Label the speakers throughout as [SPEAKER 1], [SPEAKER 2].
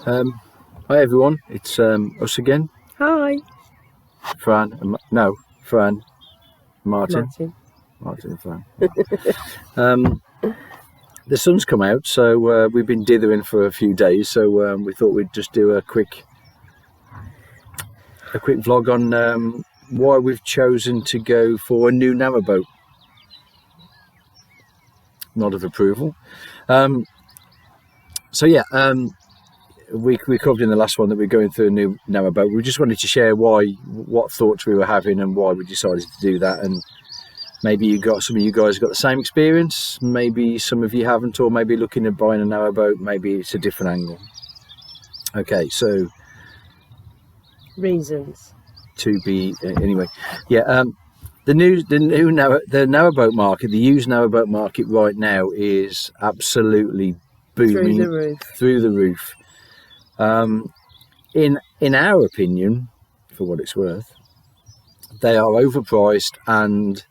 [SPEAKER 1] Hi everyone, it's us again.
[SPEAKER 2] Hi.
[SPEAKER 1] Fran and Martin and Fran. The sun's come out, so we've been dithering for a few days, so we thought we'd just do a quick vlog on why we've chosen to go for a new narrowboat. Nod of approval. We covered in the last one that we're going through a new narrowboat. We just wanted to share what thoughts we were having and why we decided to do that. And maybe some of you guys got the same experience, maybe some of you haven't, or maybe looking at buying a narrowboat, maybe it's a different angle. Okay, so
[SPEAKER 2] Reasons
[SPEAKER 1] to be anyway. Yeah, the narrowboat market, the used narrowboat market right now is absolutely booming through the roof. In our opinion, for what it's worth, they are overpriced, and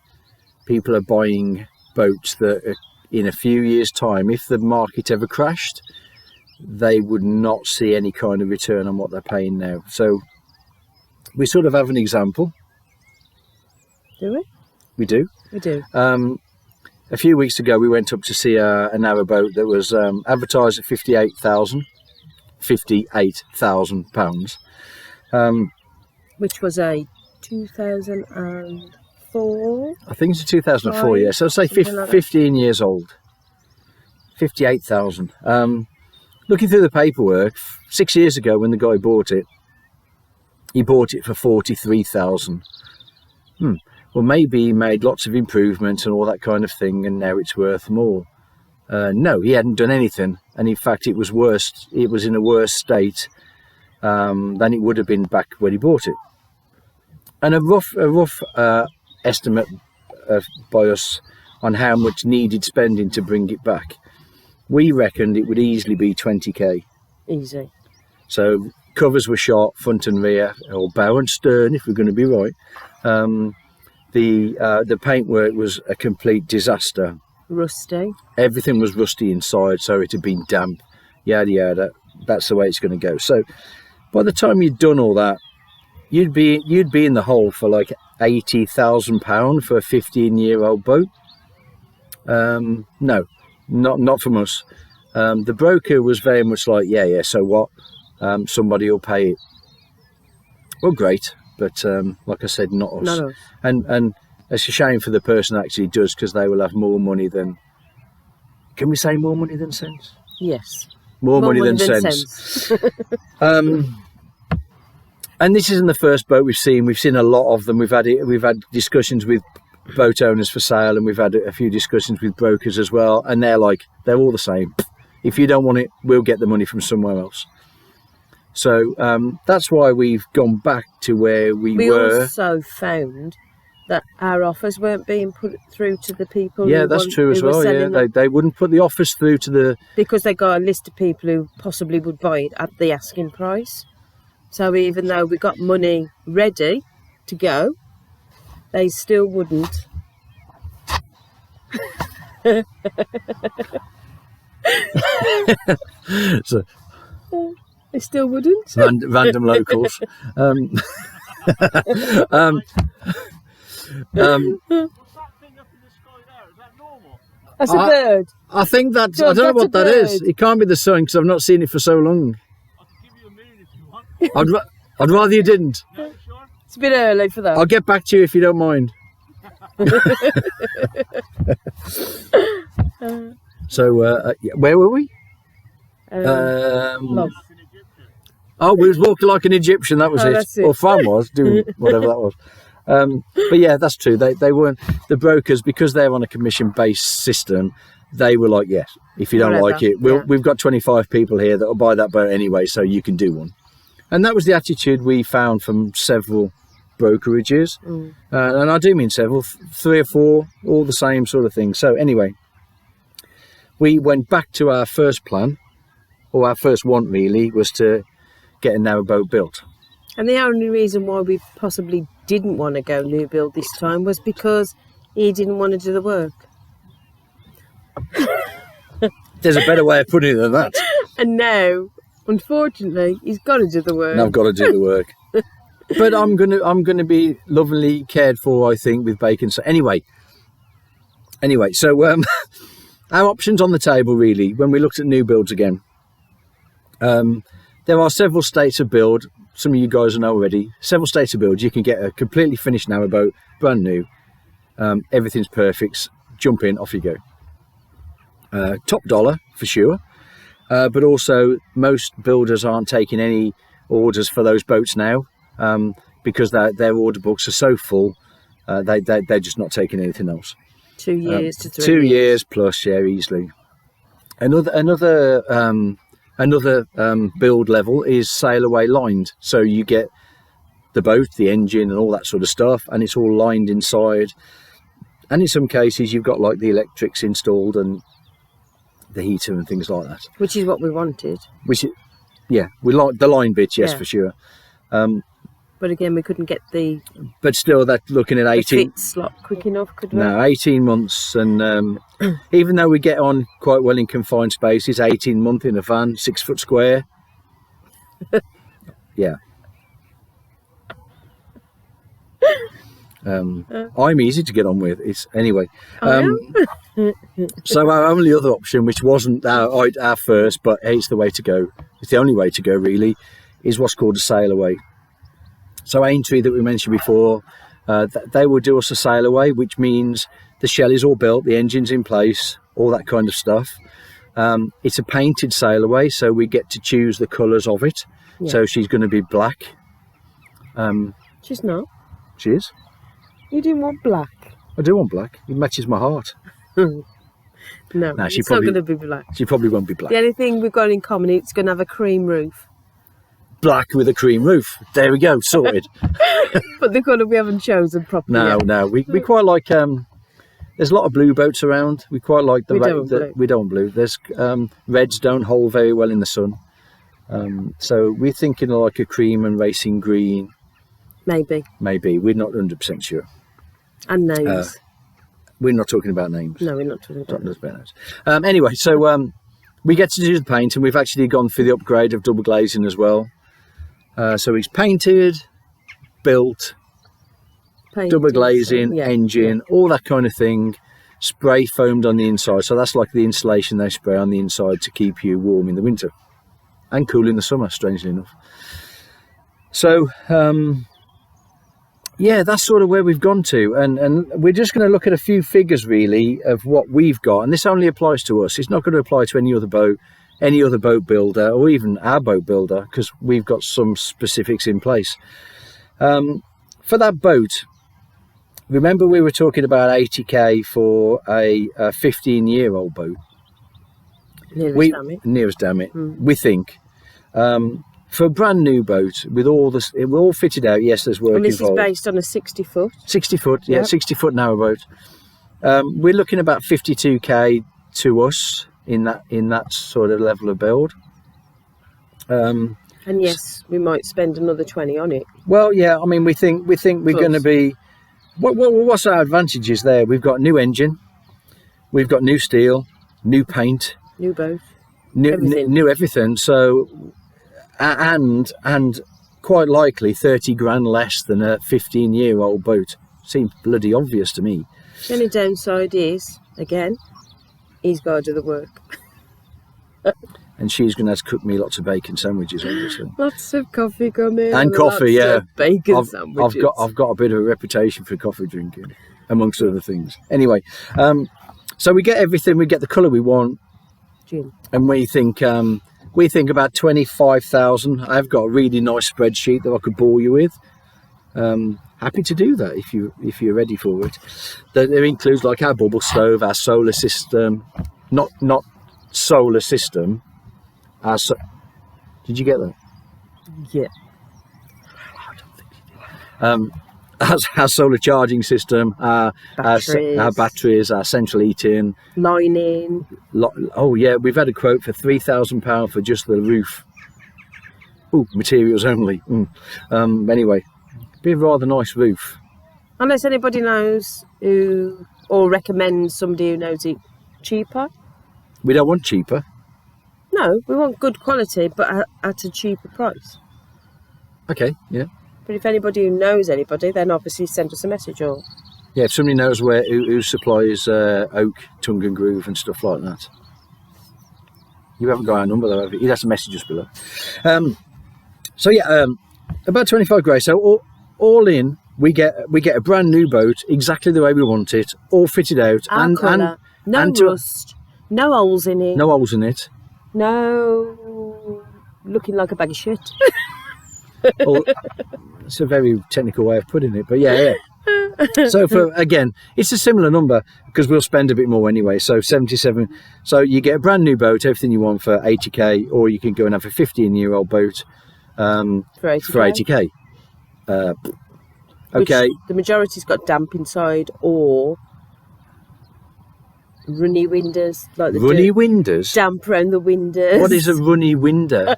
[SPEAKER 1] people are buying boats that in a few years' time, if the market ever crashed, they would not see any kind of return on what they're paying now. So we sort of have an example.
[SPEAKER 2] Do we?
[SPEAKER 1] We do.
[SPEAKER 2] We do.
[SPEAKER 1] A few weeks ago, we went up to see a narrowboat that was advertised at £58,000.
[SPEAKER 2] Which was a 2004.
[SPEAKER 1] I think it's a 2004. Yeah, so I'll say 15 years old. 58,000. Looking through the paperwork, 6 years ago when the guy bought it, he bought it for 43,000. Well, maybe he made lots of improvements and all that kind of thing, and now it's worth more. No, he hadn't done anything, and in fact it was worse. It was in a worse state than it would have been back when he bought it. And a rough estimate by us on how much needed spending to bring it back, we reckoned it would easily be 20k.
[SPEAKER 2] Easy.
[SPEAKER 1] So covers were shot, front and rear, or bow and stern, if we're going to be right. The paintwork was a complete disaster.
[SPEAKER 2] Rusty. Everything
[SPEAKER 1] was rusty inside, so it had been damp. Yada yada. That's the way it's going to go. So by the time you'd done all that, you'd be in the hole for like £80,000 for a 15-year-old boat. No, not from us. The broker was very much like, yeah. So what? Somebody will pay it. Well, great, but like I said, not us.
[SPEAKER 2] Not us.
[SPEAKER 1] And it's a shame for the person that actually does, because they will have more money than... Can we say more money than sense?
[SPEAKER 2] Yes.
[SPEAKER 1] More money than sense. And this isn't the first boat we've seen. We've seen a lot of them. We've had discussions with boat owners for sale, and we've had a few discussions with brokers as well. And they're all the same. If you don't want it, we'll get the money from somewhere else. So that's why we've gone back to where we were.
[SPEAKER 2] We also found that our offers weren't being put through to the people.
[SPEAKER 1] Yeah, that's true as well. Yeah, they wouldn't put the offers through to the...
[SPEAKER 2] Because they got a list of people who possibly would buy it at the asking price. So even though we got money ready to go, they still wouldn't.
[SPEAKER 1] So,
[SPEAKER 2] they still wouldn't.
[SPEAKER 1] Random locals.
[SPEAKER 3] What's that thing up in the sky there? Is that normal?
[SPEAKER 2] That's a bird.
[SPEAKER 1] I think that's... I don't know what that is. It can't be the sun, because I've not seen it for so long.
[SPEAKER 3] I can give you a minute if you want.
[SPEAKER 1] I'd rather you didn't.
[SPEAKER 3] Yeah, sure.
[SPEAKER 2] It's a bit early for that.
[SPEAKER 1] I'll get back to you if you don't mind. So, where were we? We was walking like an Egyptian, that was it.
[SPEAKER 2] That's it.
[SPEAKER 1] Or Fran was, doing whatever that was. But yeah, that's true. They weren't, the brokers, because they're on a commission-based system, they were like, yes, if you don't like it, we've got 25 people here that will buy that boat anyway, so you can do one. And that was the attitude we found from several brokerages. And I do mean several, 3 or 4, all the same sort of thing. So anyway, we went back to our first plan, or our first want really, was to get a narrowboat built.
[SPEAKER 2] And the only reason why we possibly didn't want to go new build this time was because he didn't want to do the work.
[SPEAKER 1] There's a better way of putting it than that.
[SPEAKER 2] And now Unfortunately, he's got to do the work.
[SPEAKER 1] And I've got to do the work. But I'm gonna be lovingly cared for, I think, with bacon. So anyway, so our options on the table really when we looked at new builds again. There are several states of build. Some of you guys know already. Several states of build. You can get a completely finished narrowboat, brand new. Everything's perfect. Jump in, off you go. Top dollar for sure. But also most builders aren't taking any orders for those boats now. Because their order books are so full, they're just not taking anything else.
[SPEAKER 2] 2 years to 3
[SPEAKER 1] 2
[SPEAKER 2] years.
[SPEAKER 1] years plus, yeah, easily. Another build level is sail away lined. So you get the boat, the engine, and all that sort of stuff, and it's all lined inside. And in some cases, you've got like the electrics installed and the heater and things like that.
[SPEAKER 2] Which is what we wanted.
[SPEAKER 1] Yeah, we like the line bits, yes,
[SPEAKER 2] Yeah.
[SPEAKER 1] for sure.
[SPEAKER 2] But again, we couldn't get the
[SPEAKER 1] But still, that looking at 18.
[SPEAKER 2] fit slot quick enough, could we?
[SPEAKER 1] No, 18 months, and even though we get on quite well in confined spaces, 18 month in a van, 6 foot square. Yeah. I'm easy to get on with. It's anyway. So our only other option, which wasn't our first, but it's the way to go. It's the only way to go, really, is what's called a sail away. So Aintree that we mentioned before, they will do us a sail away, which means the shell is all built, the engine's in place, all that kind of stuff. It's a painted sail away, so we get to choose the colours of it.
[SPEAKER 2] Yeah.
[SPEAKER 1] So she's going to be black.
[SPEAKER 2] She's not.
[SPEAKER 1] She is.
[SPEAKER 2] You didn't want black.
[SPEAKER 1] I do want black. It matches my heart.
[SPEAKER 2] No,
[SPEAKER 1] she
[SPEAKER 2] it's
[SPEAKER 1] probably-
[SPEAKER 2] not going to be black.
[SPEAKER 1] She probably won't be black.
[SPEAKER 2] The only thing we've got in common, it's going to have a cream roof.
[SPEAKER 1] Black with a cream roof. There we go, sorted.
[SPEAKER 2] But the colour we haven't chosen properly yet.
[SPEAKER 1] No, we quite like. There's a lot of blue boats around. We quite like the.
[SPEAKER 2] We don't want blue.
[SPEAKER 1] We don't want blue. There's reds don't hold very well in the sun. So we're thinking of like a cream and racing green.
[SPEAKER 2] Maybe.
[SPEAKER 1] Maybe we're not 100% sure.
[SPEAKER 2] And names.
[SPEAKER 1] We're not talking about names.
[SPEAKER 2] No, we're not talking about
[SPEAKER 1] Not about names. Anyway, so we get to do the paint, and we've actually gone for the upgrade of double glazing as well. So it's painted, built,
[SPEAKER 2] paint,
[SPEAKER 1] double glazing,
[SPEAKER 2] yeah,
[SPEAKER 1] engine, all that kind of thing, spray foamed on the inside. So that's like the insulation they spray on the inside to keep you warm in the winter and cool in the summer, strangely enough. So yeah, that's sort of where we've gone to, and we're just going to look at a few figures really of what we've got, and this only applies to us. It's not going to apply to any other boat builder, or even our boat builder, because we've got some specifics in place. For that boat, remember we were talking about 80k for a 15-year-old boat. Near as damn it. We think. For a brand new boat, with all this, we're all fitted out. Yes, there's work
[SPEAKER 2] And this
[SPEAKER 1] involved.
[SPEAKER 2] is based on a 60 foot.
[SPEAKER 1] 60 foot, yeah,
[SPEAKER 2] Yep.
[SPEAKER 1] 60 foot narrowboat. We're looking about 52k to us in that sort of level of build.
[SPEAKER 2] And yes, we might spend another 20 on it.
[SPEAKER 1] Well, yeah, I mean, we think we're
[SPEAKER 2] Plus.
[SPEAKER 1] going to be. What's our advantages there? We've got new engine, we've got new steel, new paint,
[SPEAKER 2] New boat.
[SPEAKER 1] new
[SPEAKER 2] Everything.
[SPEAKER 1] new everything. So, and quite likely 30 grand less than a 15-year-old boat. Seems bloody obvious to me.
[SPEAKER 2] The only downside is, again, he's got to do the work.
[SPEAKER 1] And she's going to have to cook me lots of bacon sandwiches, obviously.
[SPEAKER 2] Lots of coffee coming.
[SPEAKER 1] And coffee,
[SPEAKER 2] lots
[SPEAKER 1] yeah.
[SPEAKER 2] of bacon
[SPEAKER 1] I've
[SPEAKER 2] sandwiches.
[SPEAKER 1] got a bit of a reputation for coffee drinking, amongst other things. Anyway, so we get everything. We get the colour we want,
[SPEAKER 2] Gin.
[SPEAKER 1] and we think about 25,000. I've got a really nice spreadsheet that I could bore you with. Happy to do that if you're ready for it. That includes like our bubble stove, our solar system, not solar system. Did you get that?
[SPEAKER 2] Yeah.
[SPEAKER 1] Our solar charging system, our batteries, our central heating.
[SPEAKER 2] Lining.
[SPEAKER 1] Oh yeah, we've had a quote for £3,000 for just the roof. Ooh, materials only. Anyway, be a rather nice roof.
[SPEAKER 2] Unless anybody knows who, or recommends somebody who knows it cheaper.
[SPEAKER 1] We don't want cheaper.
[SPEAKER 2] No, we want good quality, but at a cheaper price.
[SPEAKER 1] Okay, yeah.
[SPEAKER 2] But if anybody who knows anybody, then obviously send us a message or...
[SPEAKER 1] Yeah, if somebody knows who supplies oak, tongue and groove and stuff like that. You haven't got our number though, have you? You'd have to message us below. So yeah, about 25 grey. So all in, we get a brand new boat, exactly the way we want it, all fitted out.
[SPEAKER 2] Our colour, no rust, no holes in it.
[SPEAKER 1] No holes in it.
[SPEAKER 2] No, looking like a bag of shit.
[SPEAKER 1] It's a very technical way of putting it, but yeah. So it's a similar number because we'll spend a bit more anyway. So 77. So you get a brand new boat, everything you want for 80k, or you can go and have a 15-year-old boat for 80k. Okay.
[SPEAKER 2] Which the majority's got damp inside or runny windows, like the
[SPEAKER 1] runny windows.
[SPEAKER 2] Damp round the windows.
[SPEAKER 1] What is a runny window?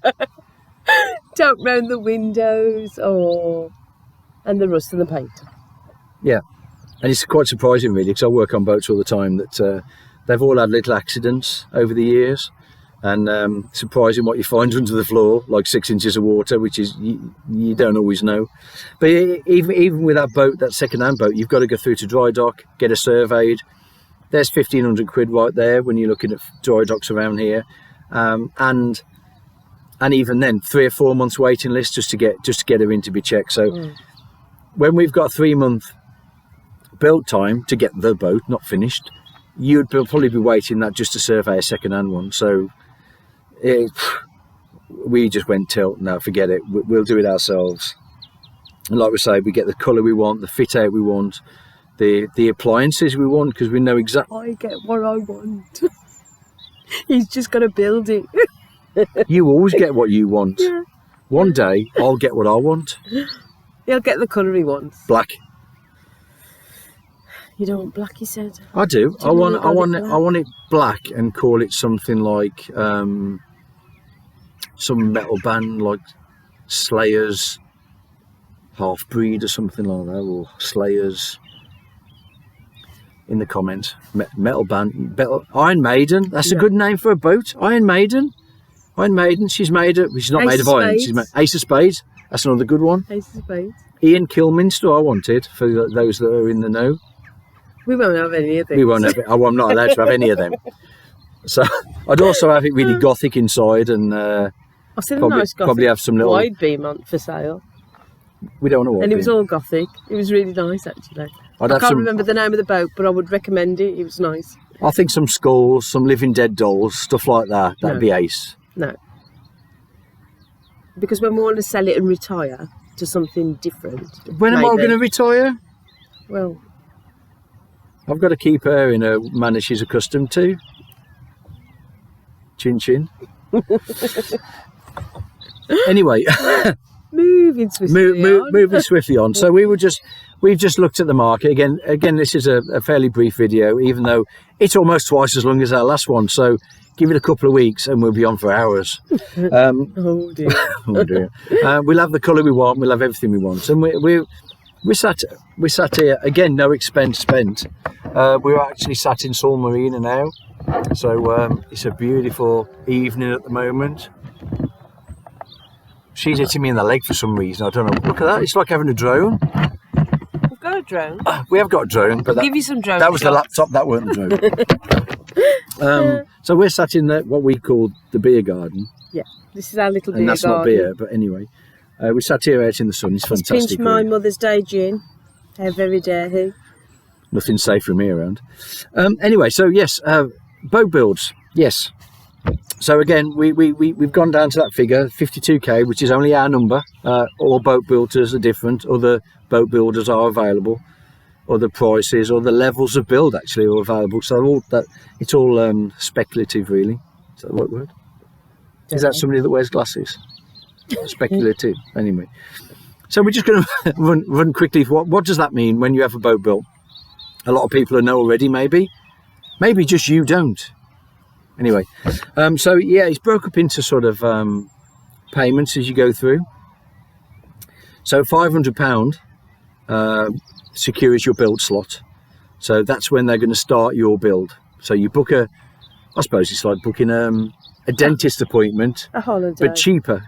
[SPEAKER 2] Damp round the windows, and the rust and the paint.
[SPEAKER 1] Yeah, and it's quite surprising really, because I work on boats all the time, that they've all had little accidents over the years, and surprising what you find under the floor, like 6 inches of water, which is you don't always know. But even with that boat, that second-hand boat, you've got to go through to dry dock, get it surveyed. There's 1,500 quid right there when you're looking at dry docks around here, and even then 3 or 4 months waiting list just to get her in to be checked. So when we've got a 3-month build time to get the boat not finished, you'd probably be waiting that just to survey a second-hand one. So we just went tilt. No, forget it, we'll do it ourselves. And like we say, we get the colour we want, the fit out we want, the appliances we want, because we know exactly.
[SPEAKER 2] I get what I want. He's just got to build it.
[SPEAKER 1] You always get what you want.
[SPEAKER 2] Yeah.
[SPEAKER 1] One day I'll get what I want.
[SPEAKER 2] He'll get the colour he wants.
[SPEAKER 1] Black.
[SPEAKER 2] You don't want black, he said.
[SPEAKER 1] I do. I want it black and call it something like some metal band like Slayers Half Breed or something like that, or Slayers. In the comments, metal band, Iron Maiden. That's a good name for a boat. Iron Maiden. She's made it. She's not made of iron. She's made Ace of Spades. That's another good one.
[SPEAKER 2] Ace of Spades.
[SPEAKER 1] Ian Kilminster, I wanted, for those that are in the know.
[SPEAKER 2] We won't have any of these.
[SPEAKER 1] We won't have it. I'm not allowed to have any of them. So I'd also have it really Gothic inside, and
[SPEAKER 2] I said a nice Gothic
[SPEAKER 1] probably have some little
[SPEAKER 2] wide beam on for sale.
[SPEAKER 1] We don't want to.
[SPEAKER 2] And it was all Gothic. It was really nice, actually. I can't remember the name of the boat, but I would recommend it. It was nice.
[SPEAKER 1] I think some skulls, some living dead dolls, stuff like that. That'd be ace.
[SPEAKER 2] No. Because when we want to sell it and retire to something different.
[SPEAKER 1] When am I going to retire?
[SPEAKER 2] Well,
[SPEAKER 1] I've got to keep her in a manner she's accustomed to. Chin chin. Anyway,
[SPEAKER 2] moving
[SPEAKER 1] swiftly on. So we've just looked at the market again. This is a fairly brief video, even though it's almost twice as long as our last one. So give it a couple of weeks and we'll be on for hours.
[SPEAKER 2] Oh dear.
[SPEAKER 1] Oh dear. We'll have the colour we want. We'll have everything we want. And we sat here again. No expense spent. We're actually sat in Sol Marina now. So it's a beautiful evening at the moment. She's hitting me in the leg for some reason. I don't know. Look at that. It's like having a drone.
[SPEAKER 2] We've got a drone.
[SPEAKER 1] We have got a drone, but
[SPEAKER 2] give you some drone.
[SPEAKER 1] That was the laptop. That weren't the drone. So we're sat in what we call the beer garden.
[SPEAKER 2] Yeah, this is our little beer garden.
[SPEAKER 1] And that's not beer, but anyway, we sat here out in the sun. It's fantastic.
[SPEAKER 2] Pinch my Mother's Day gin. How very dare he?
[SPEAKER 1] Nothing safe from me around. Anyway, so yes, boat builds. Yes. So again, we've gone down to that figure, 52k, which is only our number. All boat builders are different. Other boat builders are available. Other prices or the levels of build actually are available. So it's all speculative, really. Is that the right word? Is that somebody that wears glasses? Speculative. Anyway, so we're just going to run quickly. What does that mean when you have a boat built? A lot of people know already. Maybe just you don't. Anyway, so yeah, it's broke up into sort of payments as you go through. So £500 secures your build slot. So that's when they're going to start your build. So you book I suppose it's like booking a dentist appointment,
[SPEAKER 2] A holiday.
[SPEAKER 1] but cheaper.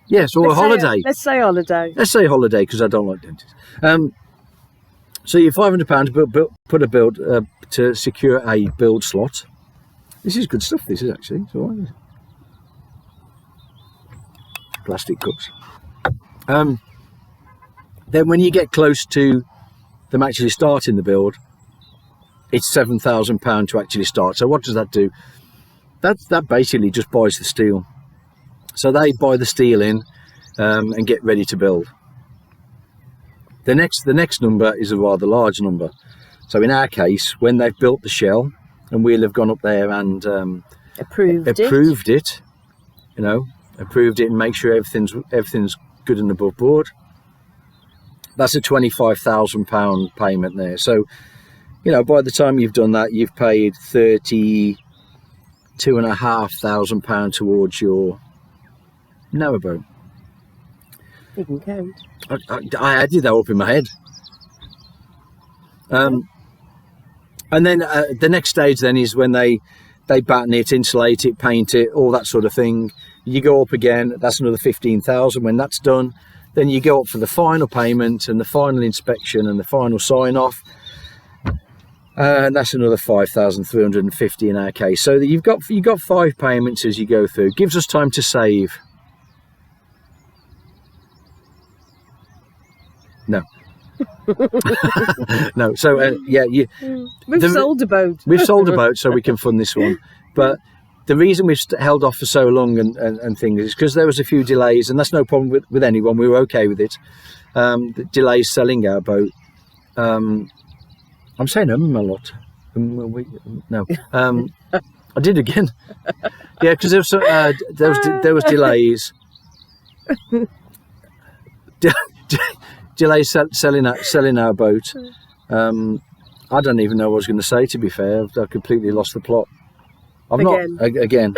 [SPEAKER 1] Yes, or a holiday.
[SPEAKER 2] Let's say holiday.
[SPEAKER 1] Let's say holiday, because I don't like dentists. So you're £500 to put a build to secure a build slot. This is good stuff. This is actually. It's all right. Plastic cups. Then when you get close to them actually starting the build, it's £7,000 to actually start. So what does that do? That basically just buys the steel. So they buy the steel in and get ready to build. The next number is a rather large number. So in our case, when they've built the shell and we'll have gone up there and approved it, approved it and make sure everything's good and above board. That's a £25,000 payment there. So, by the time you've done that, you've paid £32,500 towards your Narrowboat.
[SPEAKER 2] You can count.
[SPEAKER 1] I added that up in my head. And then the next stage then is when they batten it, insulate it, paint it, all that sort of thing. You go up again, that's another 15,000. When that's done, then you go up for the final payment and the final inspection and the final sign off. And that's another 5,350 in our case. So that you've got 5 payments as you go through. It gives us time to save. No. No. So
[SPEAKER 2] we've sold a boat.
[SPEAKER 1] We've sold a boat, so we can fund this one. But the reason we've held off for so long and things is because there was a few delays, and that's no problem with anyone. We were okay with it. The delays selling our boat. I'm saying a lot. No. I did again. Yeah, because there was delays. Delays selling our boat. I don't even know what I was going to say, to be fair. I completely lost the plot. Again.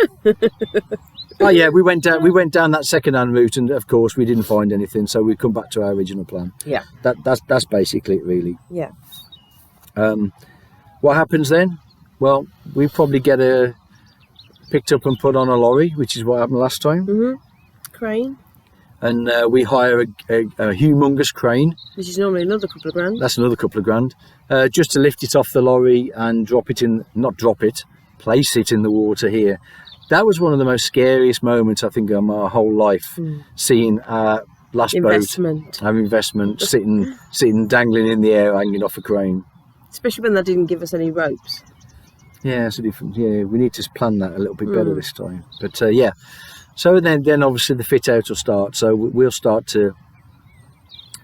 [SPEAKER 1] Oh yeah, we went down that second-hand route, and of course we didn't find anything, so we come back to our original plan.
[SPEAKER 2] Yeah.
[SPEAKER 1] That's basically it, really.
[SPEAKER 2] Yeah.
[SPEAKER 1] What happens then? Well, we probably get picked up and put on a lorry, which is what happened last time.
[SPEAKER 2] Mm-hmm. Crane.
[SPEAKER 1] And we hire a humongous crane.
[SPEAKER 2] Which is normally another couple of grand.
[SPEAKER 1] That's another couple of grand. Just to lift it off the lorry and place it in the water here. That was one of the most scariest moments, I think, of my whole life. Seeing our last boat, our investment, sitting dangling in the air, hanging off a crane.
[SPEAKER 2] Especially when they didn't give us any ropes.
[SPEAKER 1] Yeah, it's a different. Yeah, we need to plan that a little bit better this time. But yeah. So then obviously the fit out will start. So we'll start to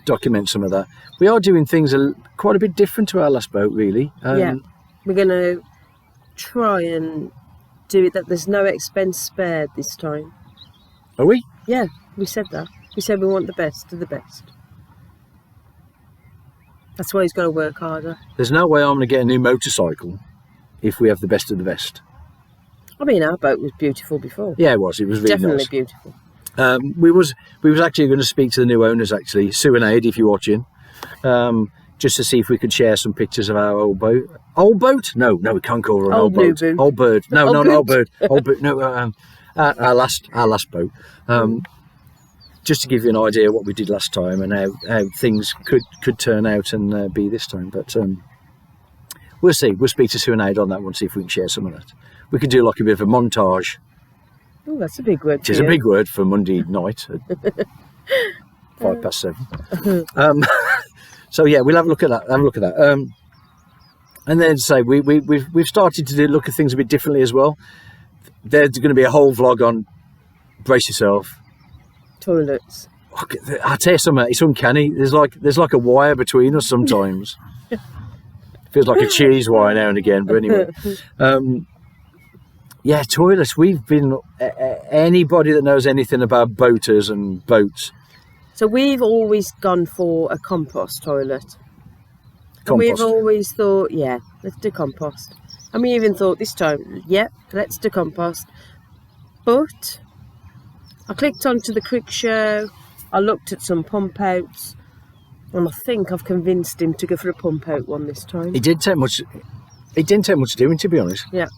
[SPEAKER 1] document some of that. We are doing things quite a bit different to our last boat, really.
[SPEAKER 2] Yeah, we're going to try and do it that there's no expense spared this time.
[SPEAKER 1] Are we?
[SPEAKER 2] Yeah, we said that. We said we want the best of the best. That's why he's got to work harder.
[SPEAKER 1] There's no way I'm going to get a new motorcycle if we have the best of the best.
[SPEAKER 2] I mean, our boat was beautiful before.
[SPEAKER 1] Yeah, it was. It was really
[SPEAKER 2] definitely
[SPEAKER 1] nice.
[SPEAKER 2] Beautiful.
[SPEAKER 1] We was actually going to speak to the new owners, actually, Sue and Aid, if you're watching, just to see if we could share some pictures of our old boat. Old boat? No, we can't call her an old boat.
[SPEAKER 2] Boot.
[SPEAKER 1] Old bird. No, not old bird. Old boat. No, our last boat. Just to give you an idea of what we did last time and how things could turn out and be this time. But we'll see. We'll speak to Sue and Aid on that one, see if we can share some of that. We could do like a bit of a montage.
[SPEAKER 2] Oh, that's a big word.
[SPEAKER 1] It is a big word for Monday night at 7:05. So yeah, we'll have a look at that. And then say we've started to look at things a bit differently as well. There's going to be a whole vlog on, brace yourself,
[SPEAKER 2] toilets.
[SPEAKER 1] I tell you something, it's uncanny. There's like a wire between us sometimes. Feels like a cheese wire now and again. But anyway. Yeah, toilets. We've been anybody that knows anything about boaters and boats.
[SPEAKER 2] So we've always gone for a compost toilet. And we've always thought, yeah, let's do compost. And we even thought this time, yeah, let's do compost. But I clicked onto the Crick Show. I looked at some pump outs, and I think I've convinced him to go for a pump out one this time.
[SPEAKER 1] It didn't take much doing, to be honest.
[SPEAKER 2] Yeah.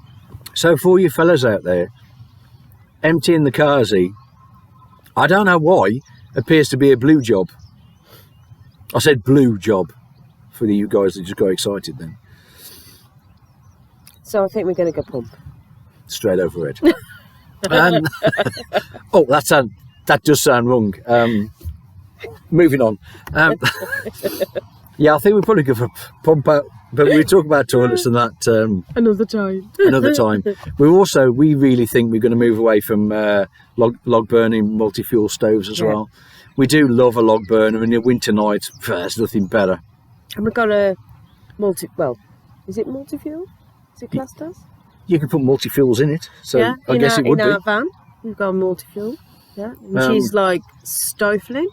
[SPEAKER 1] So for you fellas out there, emptying the carsy, I don't know why, appears to be a blue job. I said blue job for you guys that just got excited then.
[SPEAKER 2] So I think we're going to go pump.
[SPEAKER 1] Straight overhead. Oh, that does sound wrong. Moving on. Yeah, I think we probably go for pump out, but we talk about toilets and that
[SPEAKER 2] Another time.
[SPEAKER 1] another time. We really think we're going to move away from log burning multi-fuel stoves as well. We do love a log burner, and in winter nights, there's nothing better.
[SPEAKER 2] And we've got a is it multi-fuel? Is it classed as?
[SPEAKER 1] You can put multi-fuels in it, so
[SPEAKER 2] Yeah,
[SPEAKER 1] I guess it would
[SPEAKER 2] in
[SPEAKER 1] be.
[SPEAKER 2] our van, we've got a multi-fuel. Yeah, and she's like stifling.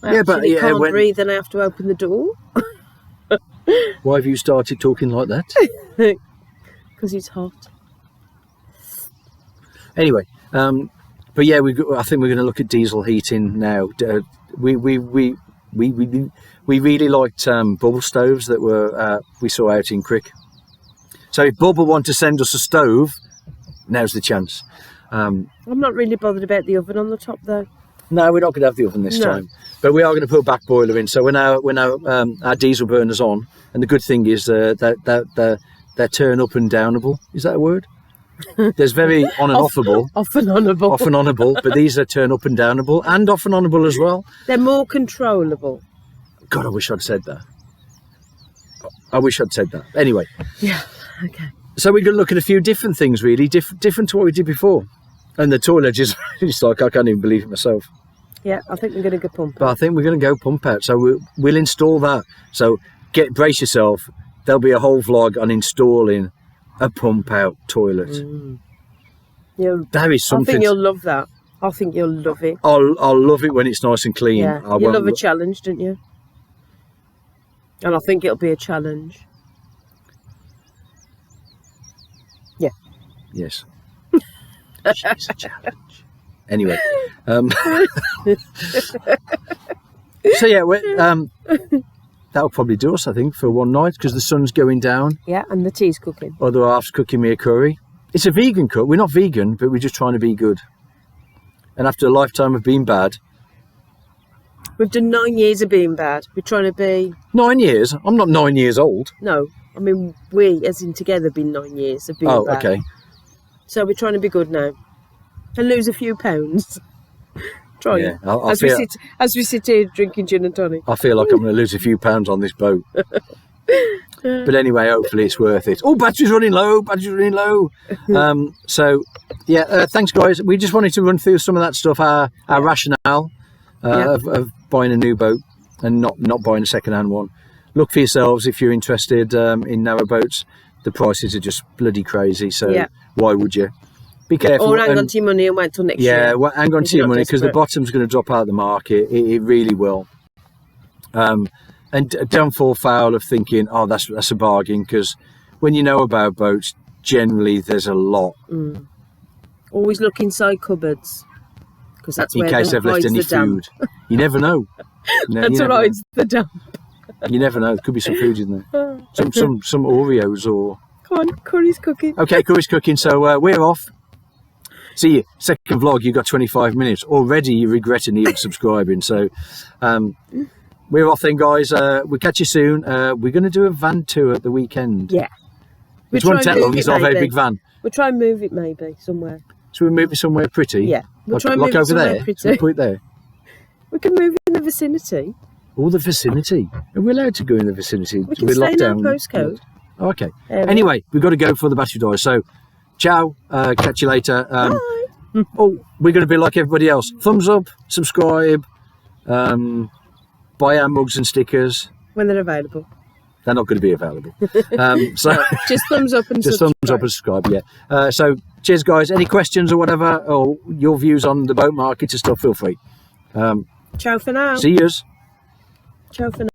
[SPEAKER 1] Yeah, but
[SPEAKER 2] Actually can't breathe, and I have to open the door
[SPEAKER 1] Why have you started talking like that?
[SPEAKER 2] because it's hot.
[SPEAKER 1] Anyway, but yeah, I think we're going to look at diesel heating now. We really liked bubble stoves that we saw out in Crick. So if Bubble want to send us a stove, now's the chance.
[SPEAKER 2] I'm not really bothered about the oven on the top though.
[SPEAKER 1] No, we're not going to have the oven this time, but we are going to put a back boiler in. So when our diesel burner's on, and the good thing is that they're turn up and downable. Is that a word? There's very on and offable.
[SPEAKER 2] Off and onable.
[SPEAKER 1] Off and onable, but these are turn up and downable and off and onable as well.
[SPEAKER 2] They're more controllable.
[SPEAKER 1] God, I wish I'd said that. I wish I'd said that. Anyway.
[SPEAKER 2] Yeah. Okay.
[SPEAKER 1] So we're going to look at a few different things, really, different to what we did before. And the toilet is just like, I can't even believe it myself.
[SPEAKER 2] Yeah, I think we're going to go pump.
[SPEAKER 1] But I think we're going to go pump out. So we'll install that. So brace yourself. There'll be a whole vlog on installing a pump out toilet.
[SPEAKER 2] Yeah,
[SPEAKER 1] that is something.
[SPEAKER 2] I think you'll love that. I think you'll love it.
[SPEAKER 1] I'll love it when it's nice and clean.
[SPEAKER 2] Yeah, you love a challenge, don't you? And I think it'll be a challenge. Yeah.
[SPEAKER 1] Yes. She's a challenge. Anyway. So yeah, that'll probably do us, I think, for one night because the sun's going down.
[SPEAKER 2] Yeah, and the tea's cooking.
[SPEAKER 1] Other half's cooking me a curry. It's a vegan cook. We're not vegan, but we're just trying to be good. And after a lifetime of being bad.
[SPEAKER 2] We've done 9 years of being bad. We're trying to be...
[SPEAKER 1] 9 years? I'm not 9 years old.
[SPEAKER 2] No. I mean, we, as in together, been 9 years of being bad.
[SPEAKER 1] Oh, okay.
[SPEAKER 2] So we're trying to be good now. And lose a few pounds. Trying.
[SPEAKER 1] Yeah,
[SPEAKER 2] as we sit here drinking gin and tonic.
[SPEAKER 1] I feel like I'm going to lose a few pounds on this boat. But anyway, hopefully it's worth it. Oh, battery's running low. So, yeah, thanks, guys. We just wanted to run through some of that stuff, our rationale of buying a new boat and not buying a second-hand one. Look for yourselves if you're interested in narrowboats. The prices are just bloody crazy, so why would you? Be careful.
[SPEAKER 2] Or hang on to your money and wait till next year.
[SPEAKER 1] Yeah, well, hang on to your money because the bottom's going to drop out of the market. It really will. And don't fall foul of thinking, oh, that's a bargain, because when you know about boats, generally there's a lot.
[SPEAKER 2] Always look inside cupboards, because that's where
[SPEAKER 1] in case they've left any food. You never know.
[SPEAKER 2] That's what hides the dump.
[SPEAKER 1] You never know. There could be some food in there. Some Oreos or...
[SPEAKER 2] Come on, curry's cooking.
[SPEAKER 1] Okay, curry's cooking, so we're off. See you. Second vlog, you got 25 minutes. Already you're regretting even subscribing. So we're off then, guys. We'll catch you soon. We're going to do a van tour at the weekend.
[SPEAKER 2] Yeah.
[SPEAKER 1] Which won't take long. It's not a very big van.
[SPEAKER 2] We'll try and move it maybe somewhere.
[SPEAKER 1] So we move it somewhere pretty?
[SPEAKER 2] Yeah. We'll try and
[SPEAKER 1] like
[SPEAKER 2] move
[SPEAKER 1] over
[SPEAKER 2] it somewhere
[SPEAKER 1] there?
[SPEAKER 2] pretty.
[SPEAKER 1] So we put it there?
[SPEAKER 2] We can move it in the vicinity.
[SPEAKER 1] Oh, the vicinity. Are we allowed to go in the vicinity?
[SPEAKER 2] We can stay in our postcode.
[SPEAKER 1] Oh, okay. Anyway, we've got to go before the battery dies. So, ciao. Catch you later.
[SPEAKER 2] Bye.
[SPEAKER 1] Oh, we're going to be like everybody else. Thumbs up, subscribe, buy our mugs and stickers.
[SPEAKER 2] When they're available.
[SPEAKER 1] They're not going to be available. So
[SPEAKER 2] just thumbs up and
[SPEAKER 1] just
[SPEAKER 2] subscribe.
[SPEAKER 1] Thumbs up and subscribe, yeah. So, cheers, guys. Any questions or whatever, or your views on the boat market and stuff, feel free.
[SPEAKER 2] Ciao for now.
[SPEAKER 1] See yous.
[SPEAKER 2] Ciao for now.